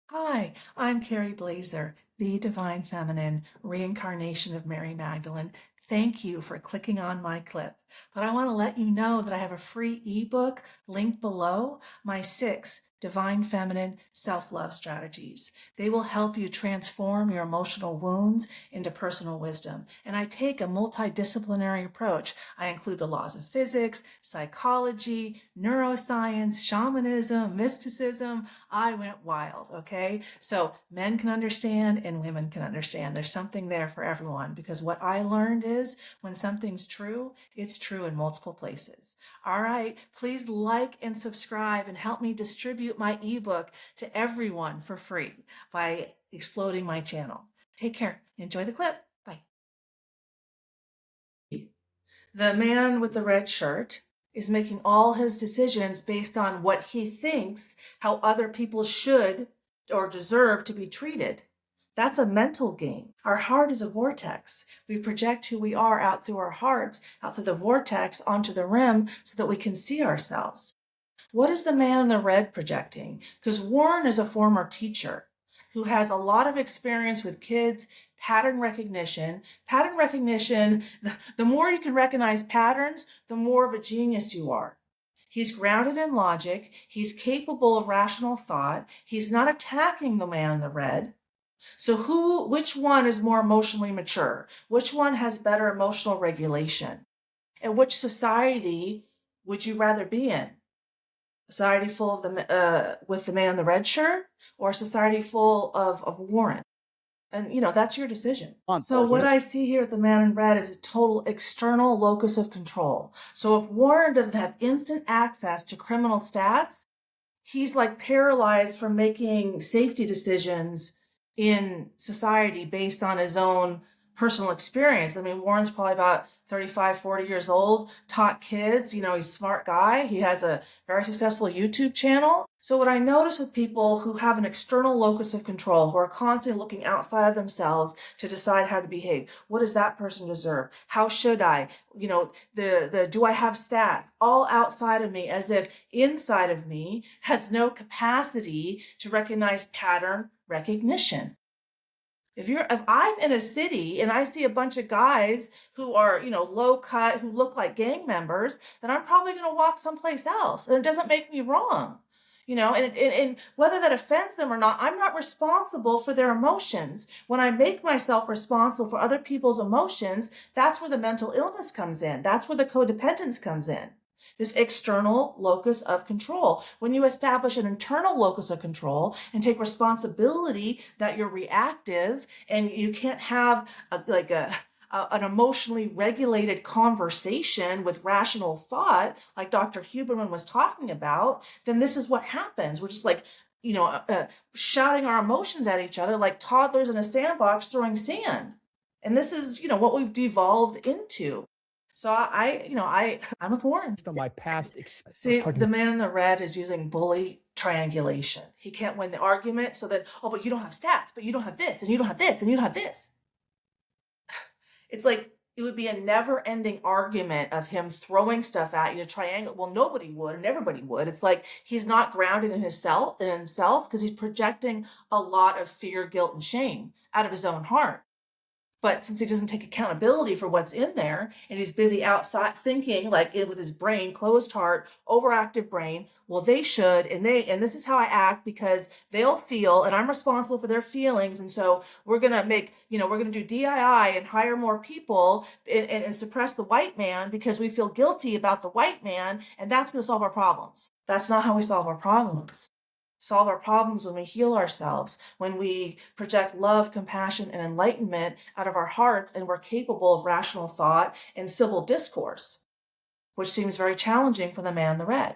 Hi, I'm Carrie Blazer, the Divine Feminine, reincarnation of Mary Magdalene. Thank you for clicking on my clip. But I want to let you know that I have a free ebook linked below, my 6 Divine Feminine Self-Love Strategies. They will help you transform your emotional wounds into personal wisdom. And I take a multidisciplinary approach. I include the laws of physics, psychology, neuroscience, shamanism, mysticism. I went wild, okay? So men can understand and women can understand. There's something there for everyone because what I learned is when something's true, it's true in multiple places. All right, please like and subscribe and help me distribute my ebook to everyone for free by exploding my channel. Take care. Enjoy the clip. Bye. The man with the red shirt is making all his decisions based on what he thinks how other people should or deserve to be treated. That's a mental game. Our heart is a vortex. We project who we are out through our hearts, out through the vortex onto the rim so that we can see ourselves. What is the man in the red projecting? Because Warren is a former teacher who has a lot of experience with kids, pattern recognition. Pattern recognition, the more you can recognize patterns, the more of a genius you are. He's grounded in logic. He's capable of rational thought. He's not attacking the man in the red. So which one is more emotionally mature? Which one has better emotional regulation? And which society would you rather be in? Society full of with the man in the red shirt, or a society full of Warren? And that's your decision. So what I see here with the man in red is a total external locus of control. So if Warren doesn't have instant access to criminal stats, he's like paralyzed from making safety decisions in society based on his own personal experience. I mean, Warren's probably about 35, 40 years old, taught kids, he's a smart guy. He has a very successful YouTube channel. So what I notice with people who have an external locus of control, who are constantly looking outside of themselves to decide how to behave, what does that person deserve? How should I? Do I have stats? All outside of me, as if inside of me has no capacity to recognize pattern recognition. If I'm in a city and I see a bunch of guys who are, low cut, who look like gang members, then I'm probably going to walk someplace else. And it doesn't make me wrong. And whether that offends them or not, I'm not responsible for their emotions. When I make myself responsible for other people's emotions, that's where the mental illness comes in. That's where the codependence comes in. This external locus of control. When you establish an internal locus of control and take responsibility that you're reactive and you can't have an emotionally regulated conversation with rational thought, like Dr. Huberman was talking about, then this is what happens. We're just like, shouting our emotions at each other like toddlers in a sandbox throwing sand. And this is, what we've devolved into. So I'm a Warren. Based on my past experience. See, the man in the red is using bully triangulation. He can't win the argument, so that, but you don't have stats, but you don't have this, and you don't have this, and you don't have this. It's like it would be a never-ending argument of him throwing stuff at you to triangle. Well, nobody would, and everybody would. It's like he's not grounded in himself because he's projecting a lot of fear, guilt, and shame out of his own heart. But since he doesn't take accountability for what's in there and he's busy outside thinking like with his brain, closed heart, overactive brain, well, they should, and this is how I act because they'll feel and I'm responsible for their feelings. And so we're going to do DII and hire more people and suppress the white man because we feel guilty about the white man. And that's going to solve our problems. That's not how we solve our problems. Solve our problems when we heal ourselves, when we project love, compassion, and enlightenment out of our hearts, and we're capable of rational thought and civil discourse, which seems very challenging for the man in the red.